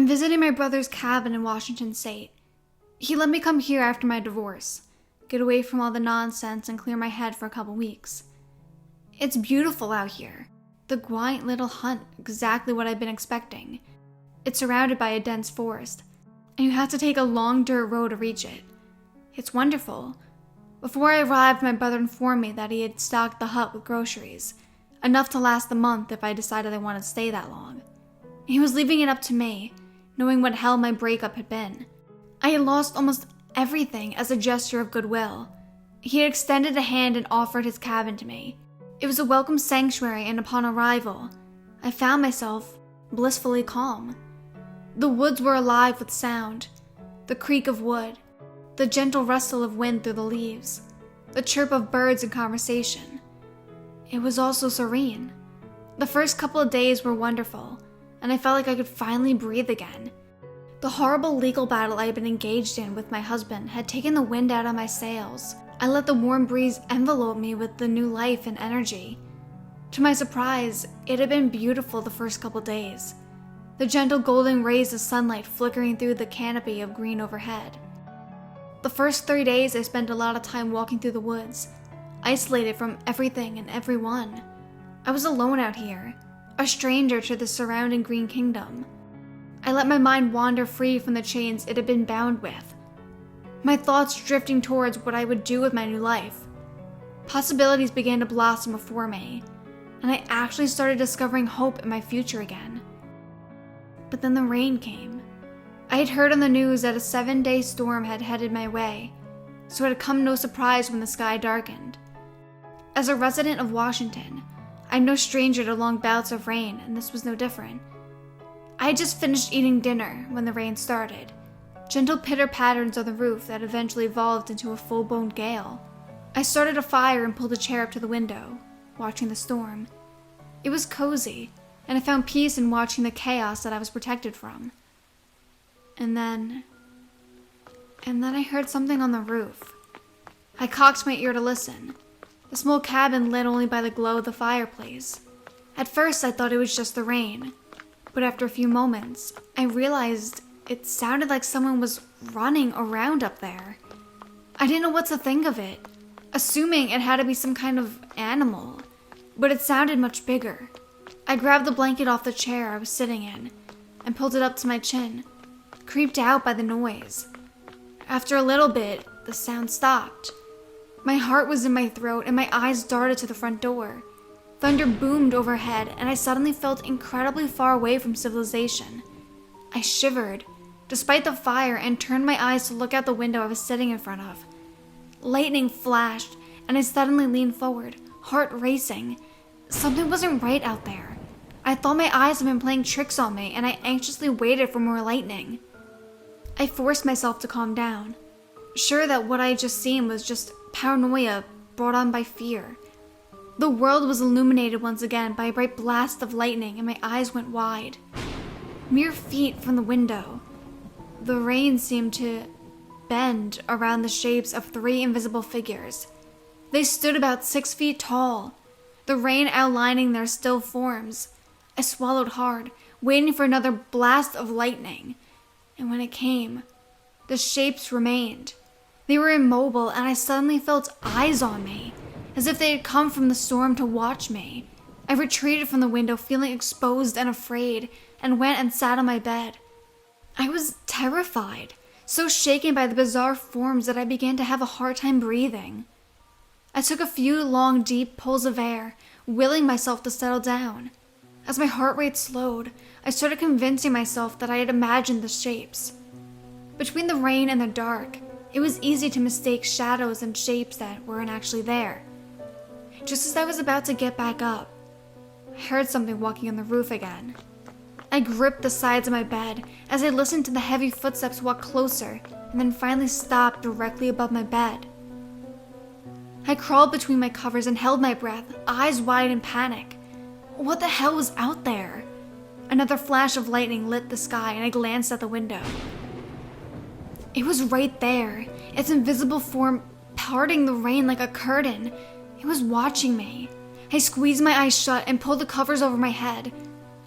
I'm visiting my brother's cabin in Washington State. He let me come here after my divorce, get away from all the nonsense and clear my head for a couple weeks. It's beautiful out here. The quaint little hut, exactly what I've been expecting. It's surrounded by a dense forest, and you have to take a long dirt road to reach it. It's wonderful. Before I arrived, my brother informed me that he had stocked the hut with groceries, enough to last the month if I decided I wanted to stay that long. He was leaving it up to me, knowing what hell my breakup had been. I had lost almost everything as a gesture of goodwill. He had extended a hand and offered his cabin to me. It was a welcome sanctuary, and upon arrival, I found myself blissfully calm. The woods were alive with sound, the creak of wood, the gentle rustle of wind through the leaves, the chirp of birds in conversation. It was also serene. The first couple of days were wonderful, and I felt like I could finally breathe again. The horrible legal battle I had been engaged in with my husband had taken the wind out of my sails. I let the warm breeze envelope me with the new life and energy. To my surprise, it had been beautiful the first couple days. The gentle golden rays of sunlight flickering through the canopy of green overhead. The first 3 days I spent a lot of time walking through the woods, isolated from everything and everyone. I was alone out here, a stranger to the surrounding green kingdom. I let my mind wander free from the chains it had been bound with, my thoughts drifting towards what I would do with my new life. Possibilities began to blossom before me, and I actually started discovering hope in my future again. But then the rain came. I had heard on the news that a 7-day storm had headed my way, so it had come no surprise when the sky darkened. As a resident of Washington, I'm no stranger to long bouts of rain, and this was no different. I had just finished eating dinner when the rain started, gentle pitter-patterns on the roof that eventually evolved into a full-blown gale. I started a fire and pulled a chair up to the window, watching the storm. It was cozy, and I found peace in watching the chaos that I was protected from. And then I heard something on the roof. I cocked my ear to listen. The small cabin lit only by the glow of the fireplace. At first I thought it was just the rain, but after a few moments, I realized it sounded like someone was running around up there. I didn't know what to think of it, assuming it had to be some kind of animal, but it sounded much bigger. I grabbed the blanket off the chair I was sitting in and pulled it up to my chin, creeped out by the noise. After a little bit, the sound stopped. My heart was in my throat and my eyes darted to the front door. Thunder boomed overhead, and I suddenly felt incredibly far away from civilization. I shivered, despite the fire, and turned my eyes to look out the window I was sitting in front of. Lightning flashed, and I suddenly leaned forward, heart racing. Something wasn't right out there. I thought my eyes had been playing tricks on me, and I anxiously waited for more lightning. I forced myself to calm down, sure that what I had just seen was just paranoia brought on by fear. The world was illuminated once again by a bright blast of lightning, and my eyes went wide. Mere feet from the window, the rain seemed to bend around the shapes of 3 invisible figures. They stood about 6 feet tall, the rain outlining their still forms. I swallowed hard, waiting for another blast of lightning, and when it came, the shapes remained. They were immobile, and I suddenly felt eyes on me, as if they had come from the storm to watch me. I retreated from the window, feeling exposed and afraid, and went and sat on my bed. I was terrified, so shaken by the bizarre forms that I began to have a hard time breathing. I took a few long, deep pulls of air, willing myself to settle down. As my heart rate slowed, I started convincing myself that I had imagined the shapes. Between the rain and the dark, it was easy to mistake shadows and shapes that weren't actually there. Just as I was about to get back up, I heard something walking on the roof again. I gripped the sides of my bed as I listened to the heavy footsteps walk closer and then finally stop directly above my bed. I crawled between my covers and held my breath, eyes wide in panic. What the hell was out there? Another flash of lightning lit the sky, and I glanced at the window. It was right there, its invisible form parting the rain like a curtain. It was watching me. I squeezed my eyes shut and pulled the covers over my head.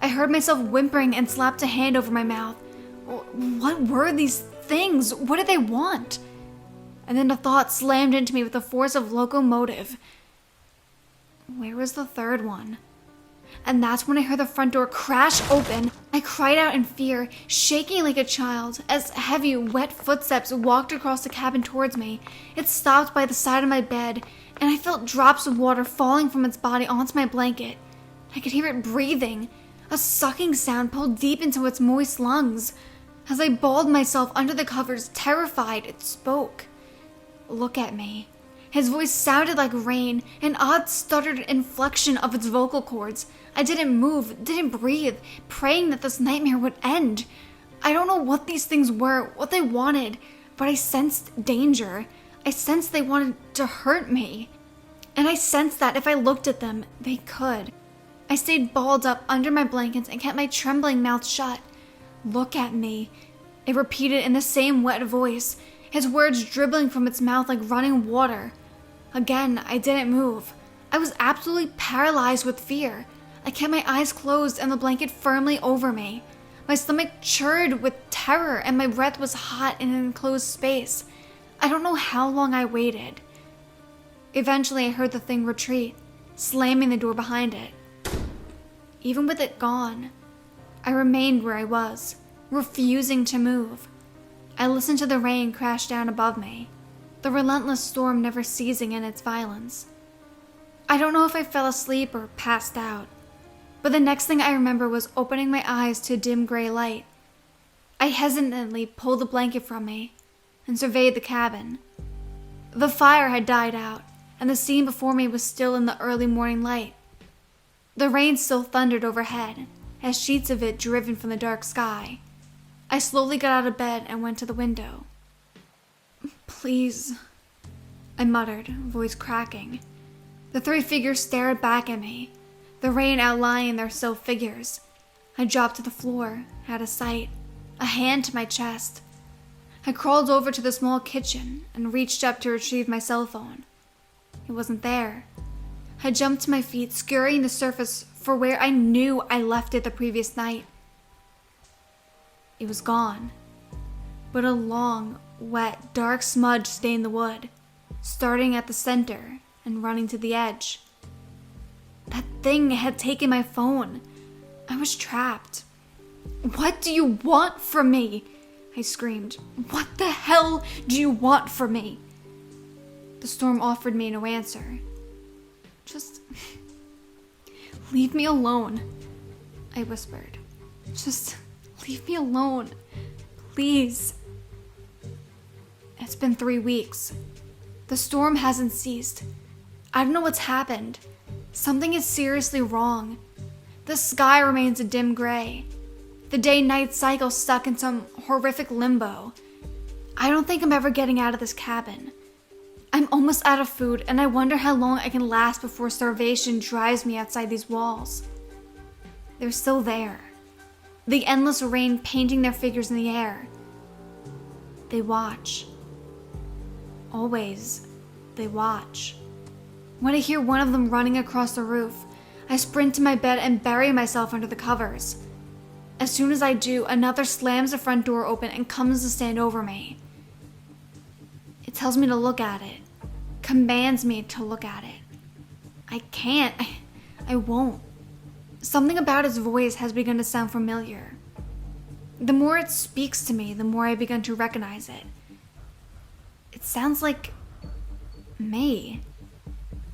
I heard myself whimpering and slapped a hand over my mouth, What were these things? What did they want? And then the thought slammed into me with the force of locomotive. Where was the third one? And that's when I heard the front door crash open. I cried out in fear, shaking like a child, as heavy, wet footsteps walked across the cabin towards me. It stopped by the side of my bed, and I felt drops of water falling from its body onto my blanket. I could hear it breathing. A sucking sound pulled deep into its moist lungs. As I balled myself under the covers, terrified, it spoke. Look at me. His voice sounded like rain, an odd stuttered inflection of its vocal cords. I didn't move, didn't breathe, praying that this nightmare would end. I don't know what these things were, what they wanted, but I sensed danger. I sensed they wanted to hurt me. And I sensed that if I looked at them, they could. I stayed balled up under my blankets and kept my trembling mouth shut. Look at me, it repeated in the same wet voice, his words dribbling from its mouth like running water. Again, I didn't move. I was absolutely paralyzed with fear. I kept my eyes closed and the blanket firmly over me. My stomach churned with terror and my breath was hot in an enclosed space. I don't know how long I waited. Eventually, I heard the thing retreat, slamming the door behind it. Even with it gone, I remained where I was, refusing to move. I listened to the rain crash down above me, the relentless storm never ceasing in its violence. I don't know if I fell asleep or passed out, but the next thing I remember was opening my eyes to a dim gray light. I hesitantly pulled the blanket from me and surveyed the cabin. The fire had died out, and the scene before me was still in the early morning light. The rain still thundered overhead, as sheets of it driven from the dark sky. I slowly got out of bed and went to the window. Please, I muttered, voice cracking. The three figures stared back at me, the rain outlining their still figures. I dropped to the floor, out of sight, a hand to my chest. I crawled over to the small kitchen and reached up to retrieve my cell phone. It wasn't there. I jumped to my feet, scurrying the surface for where I knew I left it the previous night. It was gone, but a long, wet, dark smudge stained the wood, starting at the center and running to the edge. That thing had taken my phone. I was trapped. What do you want from me? I screamed. What the hell do you want from me? The storm offered me no answer. Just leave me alone, I whispered. Just leave me alone, please. It's been 3 weeks. The storm hasn't ceased. I don't know what's happened. Something is seriously wrong. The sky remains a dim gray. The day-night cycle stuck in some horrific limbo. I don't think I'm ever getting out of this cabin. I'm almost out of food, and I wonder how long I can last before starvation drives me outside these walls. They're still there. The endless rain painting their figures in the air. They watch. Always, they watch. When I hear one of them running across the roof, I sprint to my bed and bury myself under the covers. As soon as I do, another slams the front door open and comes to stand over me. It tells me to look at it, commands me to look at it. I can't. I won't. Something about its voice has begun to sound familiar. The more it speaks to me, the more I begin to recognize it. It sounds like me.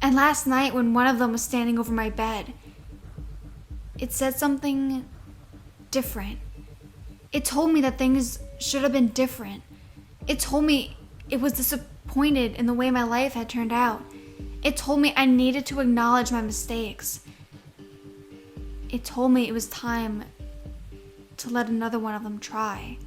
And last night, when one of them was standing over my bed, it said something different. It told me that things should have been different. It told me it was disappointed in the way my life had turned out. It told me I needed to acknowledge my mistakes. It told me it was time to let another one of them try.